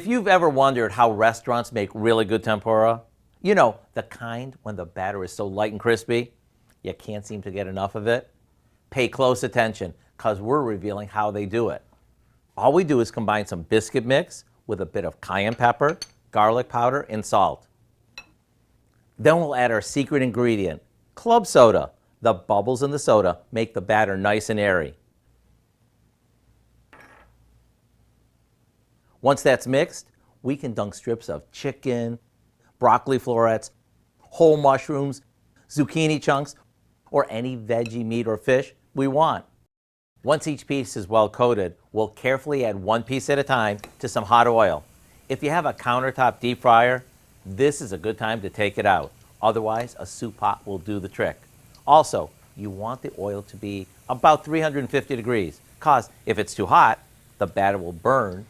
If you've ever wondered how restaurants make really good tempura, you know, the kind when the batter is so light and crispy, you can't seem to get enough of it, pay close attention because we're revealing how they do it. All we do is combine some biscuit mix with a bit of cayenne pepper, garlic powder, and salt. Then we'll add our secret ingredient, club soda. The bubbles in the soda make the batter nice and airy. Once that's mixed, we can dunk strips of chicken, broccoli florets, whole mushrooms, zucchini chunks, or any veggie meat or fish we want. Once each piece is well coated, we'll carefully add one piece at a time to some hot oil. If you have a countertop deep fryer, this is a good time to take it out. Otherwise, a soup pot will do the trick. Also, you want the oil to be about 350 degrees, because if it's too hot, the batter will burn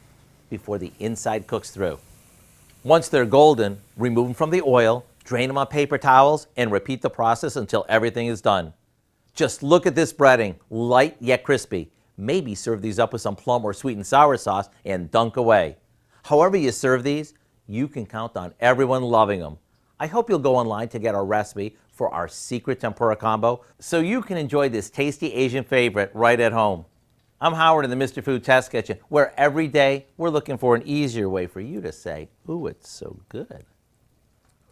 before the inside cooks through. Once they're golden, remove them from the oil, drain them on paper towels, and repeat the process until everything is done. Just look at this breading, light yet crispy. Maybe serve these up with some plum or sweet and sour sauce and dunk away. However you serve these, you can count on everyone loving them. I hope you'll go online to get our recipe for our secret tempura combo so you can enjoy this tasty Asian favorite right at home. I'm Howard in the Mr. Food Test Kitchen, where every day we're looking for an easier way for you to say, ooh, it's so good.